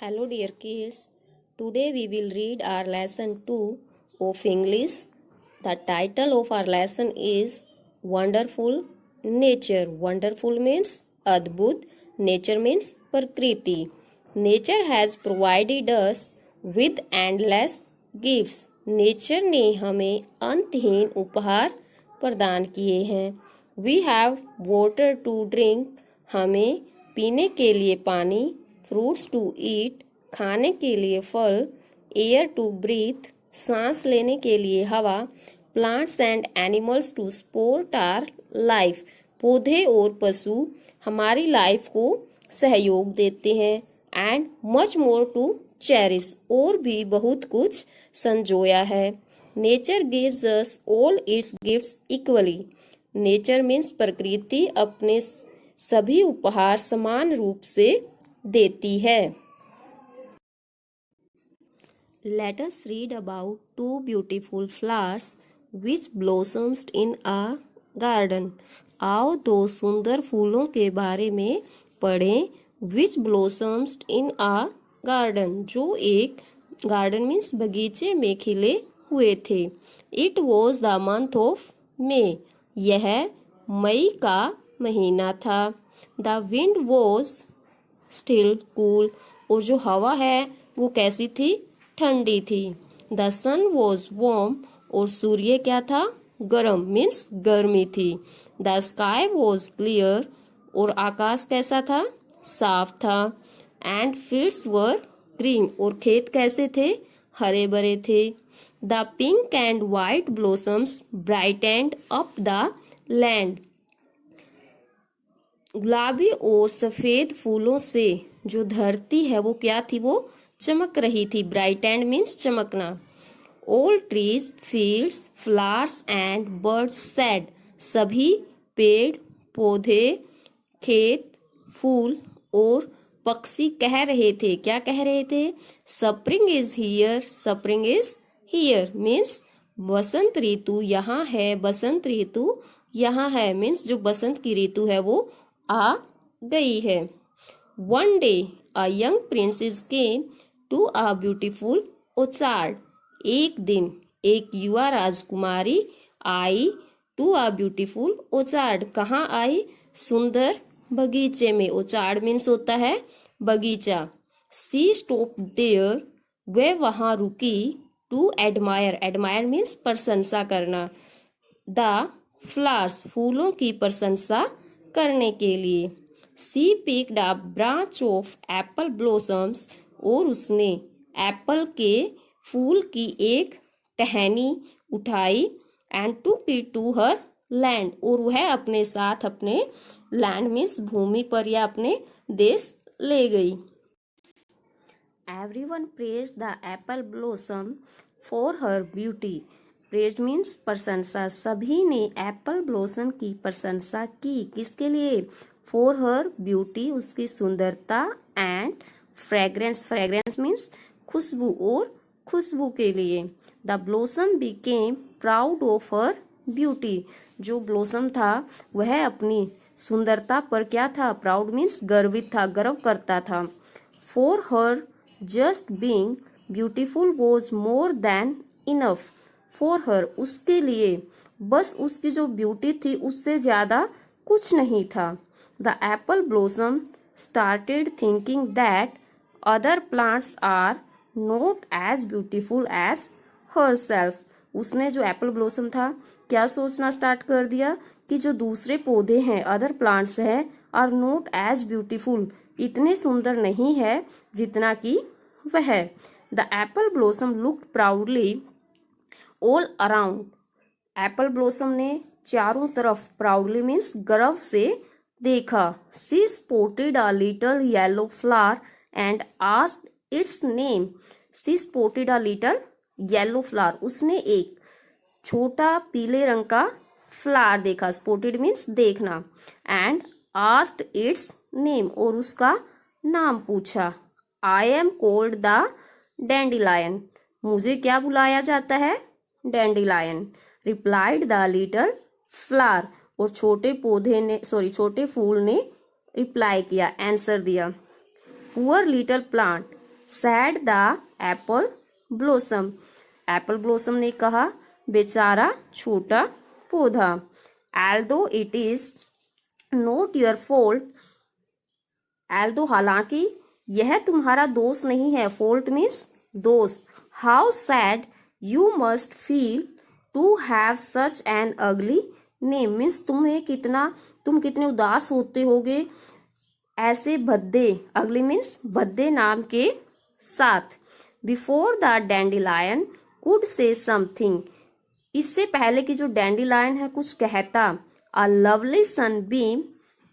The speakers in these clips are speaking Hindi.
Hello dear kids. Today we will read our lesson 2 of English. The title of our lesson is Wonderful Nature. Wonderful means Adbhut. Nature means Prakriti. Nature has provided us with endless gifts. Nature ने हमें अंतहीन उपहार प्रदान किए हैं. We have water to drink. हमें पीने के लिए पानी, फ्रूट्स टू ईट खाने के लिए फल, एयर टू ब्रीथ सांस लेने के लिए हवा, plants and animals to support our life पौधे और पशु हमारी लाइफ को सहयोग देते हैं, and much more to cherish और भी बहुत कुछ संजोया है. Nature gives us all its gifts equally. Nature means प्रकृति अपने सभी उपहार समान रूप से देती है. Let us read about two beautiful flowers which blossomed in a garden. आओ दो सुंदर फूलों के बारे में पढ़ें. Which blossomed in a garden, जो एक गार्डन मीन्स बगीचे में खिले हुए थे. It was the month of May. यह मई का महीना था. The wind was still cool. और जो हवा है वो कैसी थी? ठंडी थी. The sun was warm. और सूर्य क्या था? गर्म मीन्स गर्मी थी. The sky was clear. और आकाश कैसा था? साफ था. And fields were green. और खेत कैसे थे? हरे भरे थे. The pink and white blossoms brightened up the land. गुलाबी और सफेद फूलों से जो धरती है वो क्या थी? वो चमक रही थी. ब्राइट एंड मीन्स चमकना. All trees, fields, flowers and birds said. सभी पेड़, पौधे, खेत, फूल और पक्षी कह रहे थे. क्या कह रहे थे? Spring is here. Spring is here means बसंत ऋतु यहाँ है. बसंत ऋतु यहाँ है मीन्स जो बसंत की ऋतु है वो आ गई है. One day a young princess came to a beautiful orchard. एक दिन एक युवा राजकुमारी आई टू अ ब्यूटीफुल ऑर्चार्ड. कहाँ आई? सुंदर बगीचे में. ऑर्चार्ड मीन्स होता है बगीचा. सी स्टॉप देयर. वे वहां रुकी. To admire. एडमायर मीन्स प्रशंसा करना. The flowers. फूलों की प्रशंसा करने के लिए. She picked a branch of apple blossoms. और उसने एप्पल के फूल की एक टहनी उठाई. And took it to her land. और वह अपने साथ अपने लैंड मीन्स भूमि पर या अपने देश ले गई. Everyone praised the apple blossom for her beauty. Praise means प्रशंसा. सभी ने एप्पल ब्लॉसम की प्रशंसा की. किसके लिए? फॉर हर ब्यूटी उसकी सुंदरता. And fragrance. फ्रेग्रेंस मीन्स खुशबू और खुशबू के लिए. The blossom became proud of her beauty. जो ब्लॉसम था वह अपनी सुंदरता पर क्या था? प्राउड मीन्स गर्वित था, गर्व करता था. For her just being beautiful was more than enough. For her उसके लिए बस उसकी जो ब्यूटी थी उससे ज्यादा कुछ नहीं था. The apple blossom started thinking that other plants are not as beautiful as herself. उसने जो एप्पल ब्लॉसम था क्या सोचना स्टार्ट कर दिया कि जो दूसरे पौधे हैं, अदर प्लांट्स है, आर नॉट एज ब्यूटीफुल. इतने सुंदर नहीं है जितना कि वह. The apple blossom looked proudly all around. Apple blossom ने चारों तरफ प्राउडली मीन्स गर्व से देखा. She spotted a little yellow flower and asked its name. She spotted a little yellow flower. उसने एक छोटा पीले रंग का फ्लावर देखा. स्पॉटेड मीन्स देखना. And asked its name. और उसका नाम पूछा. आई एम कॉल्ड द डैंडिलायन. मुझे क्या बुलाया जाता है? Dandelion. Replied the little flower. और छोटे फूल ने रिप्लाई किया, आंसर दिया. Poor little plant. Said the apple blossom. Apple blossom ने कहा, बेचारा छोटा पौधा। Although it is not your fault, although हालांकि यह तुम्हारा दोष नहीं है, फॉल्ट मीन्स दोष। How sad you must feel to have such an ugly name, means तुम कितने उदास होते होगे ऐसे भद्दे, अगली मीन्स भद्दे नाम के साथ। Before the dandelion could say something, इससे पहले कि जो डैंडिलायन है कुछ कहता, a lovely sunbeam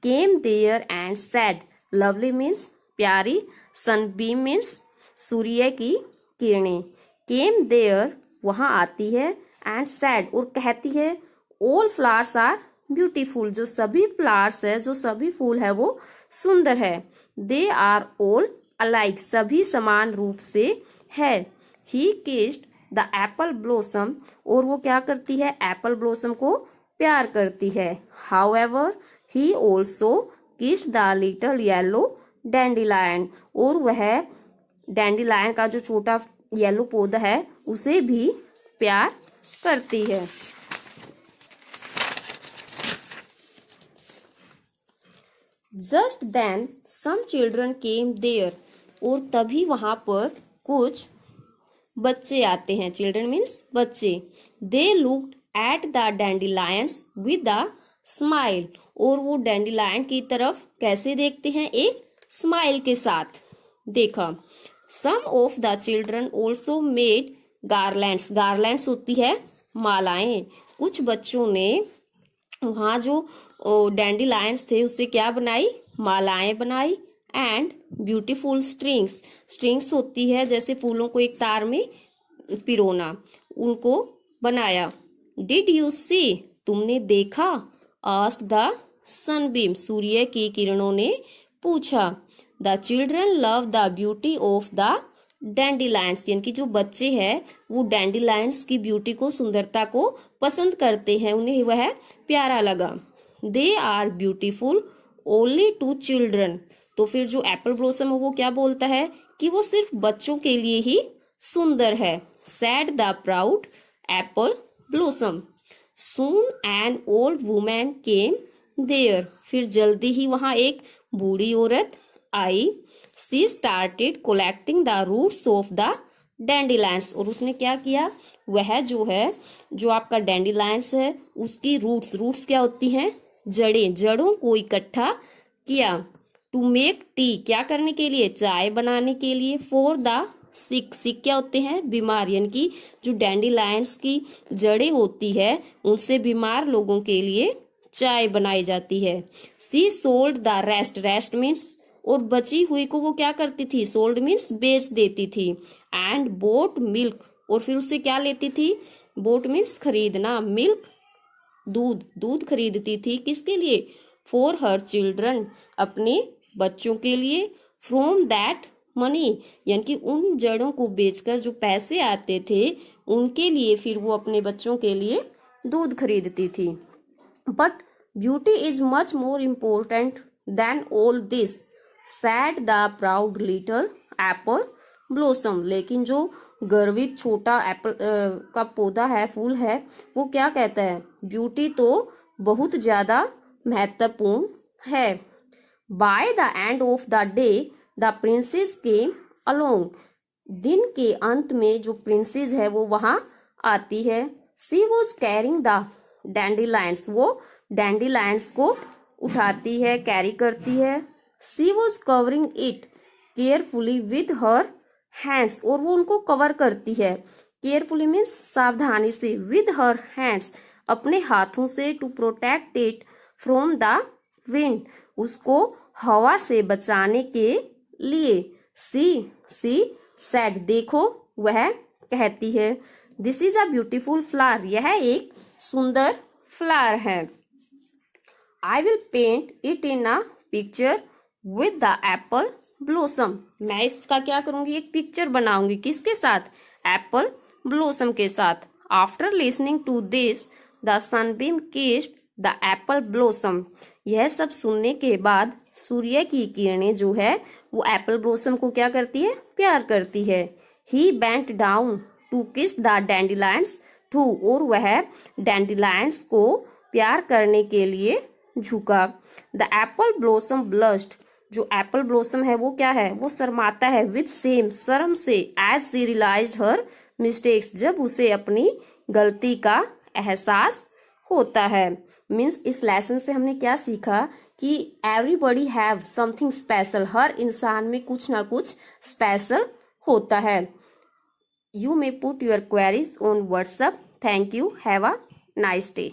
came there and said, lovely means प्यारी, सनबीम मीन्स सूर्य की किरणें, केम देयर वहां आती है, एंड सेड और कहती है, ऑल फ्लावर्स आर ब्यूटीफुल, जो सभी फ्लावर्स है, जो सभी फूल है वो सुंदर है। दे आर ऑल अलाइक, सभी समान रूप से है। ही किस्ड द एप्पल ब्लॉसम, और वो क्या करती है, एप्पल ब्लॉसम को प्यार करती है। However he also kissed the little yellow dandelion, और वह डैंडिलायन का जो छोटा येलो पौधा है उसे भी प्यार करती है। Just then some children came there, और तभी वहां पर कुछ बच्चे आते हैं, चिल्ड्रन मीन्स बच्चे। They looked at the dandelions with the smile, और वो डैंडिलायन की तरफ कैसे देखते हैं, एक स्माइल के साथ देखा। Some of the children also made garlands, garlands होती है मालाएं, कुछ बच्चों ने वहाँ जो डैंडिलायंस थे उससे क्या बनाई, मालाएं बनाई। एंड ब्यूटीफुल स्ट्रिंग्स, स्ट्रिंग्स होती है जैसे फूलों को एक तार में पिरोना, उनको बनाया। डिड यू सी, तुमने देखा, आस्क्ड द सनबीम, सूर्य की किरणों ने पूछा। The children love the beauty of the dandelions, यानी कि जो बच्चे हैं वो डैंडिलायंस की ब्यूटी को, सुंदरता को पसंद करते हैं, उन्हें वह प्यारा लगा। They are beautiful only to children, तो फिर जो एप्पल ब्लॉसम है वो क्या बोलता है कि वो सिर्फ बच्चों के लिए ही सुंदर है। Said the proud apple blossom. Soon an old women came there, फिर जल्दी ही वहां एक बूढ़ी औरत आई। She started collecting the roots of the dandelions, और उसने क्या किया, वह जो है, जो आपका डैंडिलायंस है उसकी रूट्स, रूट्स क्या होती हैं, जड़ें, जड़ों को इकट्ठा किया। टू मेक टी, क्या करने के लिए, चाय बनाने के लिए। फॉर द सिक, सिक क्या होते हैं, बीमार, यानी कि जो डैंडिलायंस की जड़ें होती है उनसे बीमार लोगों के लिए चाय बनाई जाती है। She sold the rest, rest means और बची हुई को वो क्या करती थी, सोल्ड मीन्स बेच देती थी। एंड बोट मिल्क, और फिर उससे क्या लेती थी, बोट मीन्स खरीदना, मिल्क दूध, दूध खरीदती थी, किसके लिए, फॉर हर चिल्ड्रन, अपने बच्चों के लिए। फ्रॉम दैट मनी, यानी कि उन जड़ों को बेचकर जो पैसे आते थे उनके लिए फिर वो अपने बच्चों के लिए दूध खरीदती थी। But beauty is much more important then all this, sad the proud little Apple blossom, लेकिन जो गर्वित छोटा एप्पल का पौधा है, फूल है, वो क्या कहता है, ब्यूटी तो बहुत ज्यादा महत्वपूर्ण है। By the end of the day the princess came along, दिन के अंत में जो प्रिंसेस है वो वहां आती है। She was carrying the dandelions, वो डैंडिलायंस को उठाती है, कैरी करती है। She was covering it carefully with her hands, और वो उनको कवर करती है, केयरफुली मीन्स सावधानी से, विद हर हैंड्स अपने हाथों से, to protect it from the wind, उसको हवा से बचाने के लिए। सी सेड, देखो वह कहती है, this is a beautiful flower, यह एक सुंदर फ्लावर है। I will paint it in a picture with the apple blossom, मैं इसका क्या करूंगी, एक पिक्चर बनाऊंगी, किसके साथ, एप्पल ब्लॉसम के साथ। After listening to this the sunbeam kissed the apple blossom, यह सब सुनने के बाद सूर्य की किरणें जो है वो एप्पल ब्लॉसम को क्या करती है, प्यार करती है। ही बेंट डाउन टू किस द डैंडिलायंस टू, और वह डैंडिलायंस को प्यार करने के लिए झुका। द एप्पल ब्लॉसम ब्लश्ड, जो एप्पल ब्लॉसम है वो क्या है, वो शर्माता है। विथ सेम, शर्म से। As she realised her mistakes, जब उसे अपनी गलती का एहसास होता है। मीन्स इस लेसन से हमने क्या सीखा कि एवरीबॉडी हैव समथिंग स्पेशल, हर इंसान में कुछ ना कुछ स्पेशल होता है। You may put your queries on WhatsApp. Thank you, have a nice day.